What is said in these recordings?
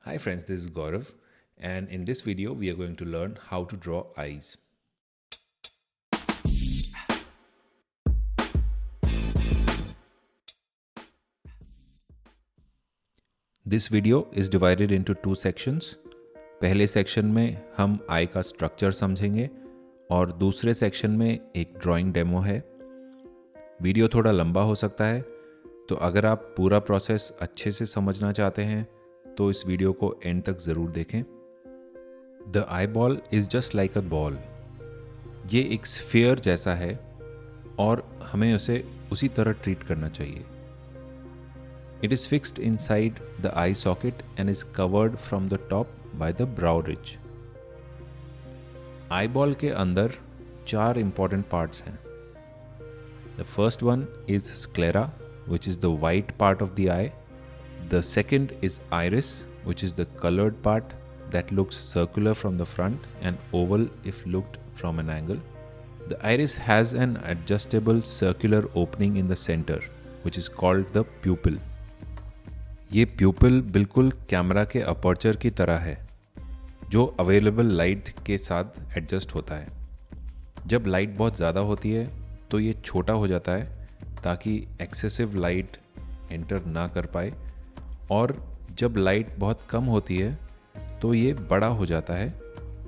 Hi friends, this is Gaurav, and in this video we are going to learn how to draw eyes. This video is divided into two sections. पहले सेक्शन में हम आई का स्ट्रक्चर समझेंगे और दूसरे सेक्शन में एक ड्राइंग डेमो है. वीडियो थोड़ा लंबा हो सकता है, तो अगर आप पूरा प्रोसेस अच्छे से समझना चाहते हैं तो इस वीडियो को एंड तक ज़रूर देखें. The eye ball is just like a ball. ये एक स्फीयर जैसा है और हमें उसे उसी तरह ट्रीट करना चाहिए. It is fixed inside the I socket and is covered from the top by the brow ridge. Eye ball के अंदर 4 इंपॉर्टेंट पार्ट्स हैं. The first one is sclera, which is the white part of the eye. The second is iris, which is the colored part that looks circular from the front and oval if looked from an angle. The iris has an adjustable circular opening in the center, which is called the pupil. ये pupil बिल्कुल कैमरा के अपर्चर की तरह है, जो available light के साथ एडजस्ट होता है. जब लाइट बहुत ज़्यादा होती है तो ये छोटा हो जाता है ताकि एक्सेसिव लाइट एंटर ना कर पाए, और जब लाइट बहुत कम होती है तो ये बड़ा हो जाता है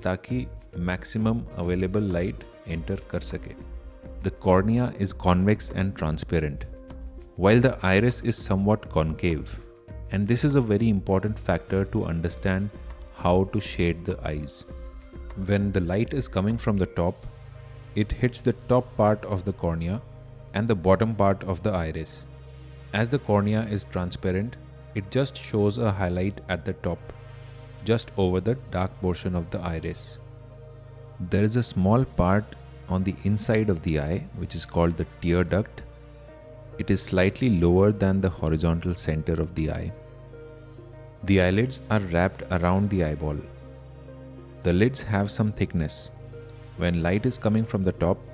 ताकि मैक्सिमम अवेलेबल लाइट एंटर कर सके. The cornea is convex and transparent while the iris is somewhat concave, and this is a very important factor to understand how to shade the eyes. When the light is coming from the top, it hits the top part of the cornea and the bottom part of the iris. As the cornea is transparent, it just shows a highlight at the top, just over the dark portion of the iris. There is a small part on the inside of the eye which is called the tear duct. It is slightly lower than the horizontal center of the eye. The eyelids are wrapped around the eyeball. The lids have some thickness. When light is coming from the top,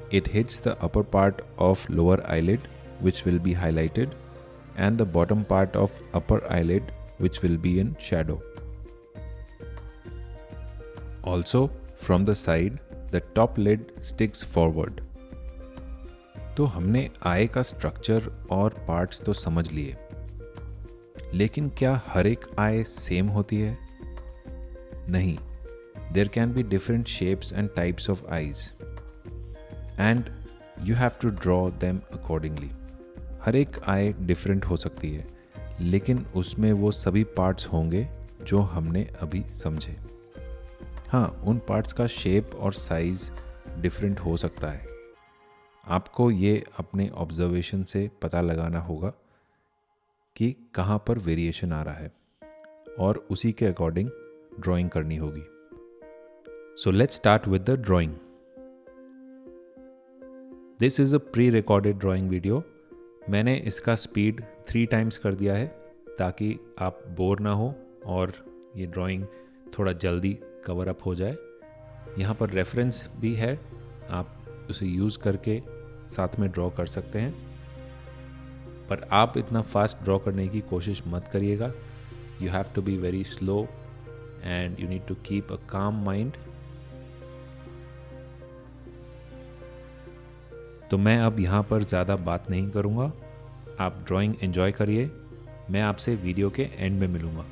it hits the upper part of lower eyelid, which will be highlighted, and the bottom part of upper eyelid, which will be in shadow. Also, from the side, the top lid sticks forward. तो हमने आई का स्ट्रक्चर और पार्ट्स तो समझ लिए, लेकिन क्या हर एक आई सेम होती है? नहीं. There can be different shapes and types of eyes, and you have to draw them accordingly. हर एक आई डिफरेंट हो सकती है, लेकिन उसमें वो सभी पार्ट्स होंगे जो हमने अभी समझे. हाँ, उन पार्ट्स का शेप और साइज़ डिफरेंट हो सकता है. आपको ये अपने ऑब्जर्वेशन से पता लगाना होगा कि कहाँ पर वेरिएशन आ रहा है, और उसी के अकॉर्डिंग ड्राइंग करनी होगी. So let's start with the drawing. This is a pre-recorded drawing video. मैंने इसका स्पीड 3 टाइम्स कर दिया है ताकि आप बोर ना हो और ये ड्राइंग थोड़ा जल्दी कवर अप हो जाए. यहाँ पर रेफरेंस भी है, आप उसे यूज़ करके साथ में ड्रॉ कर सकते हैं, पर आप इतना फास्ट ड्रॉ करने की कोशिश मत करिएगा. You have to be very slow and you need to keep a calm mind. तो मैं अब यहाँ पर ज़्यादा बात नहीं करूँगा. आप ड्राइंग एंजॉय करिए. मैं आपसे वीडियो के एंड में मिलूँगा.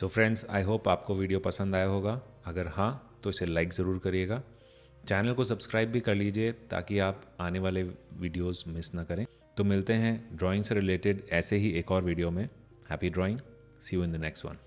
सो फ्रेंड्स, आई होप आपको वीडियो पसंद आया होगा। अगर हाँ तो इसे लाइक ज़रूर करिएगा। चैनल को सब्सक्राइब भी कर लीजिए ताकि आप आने वाले वीडियोस मिस ना करें। तो मिलते हैं ड्राइंग से रिलेटेड ऐसे ही एक और वीडियो में। Happy drawing, see you in the next one.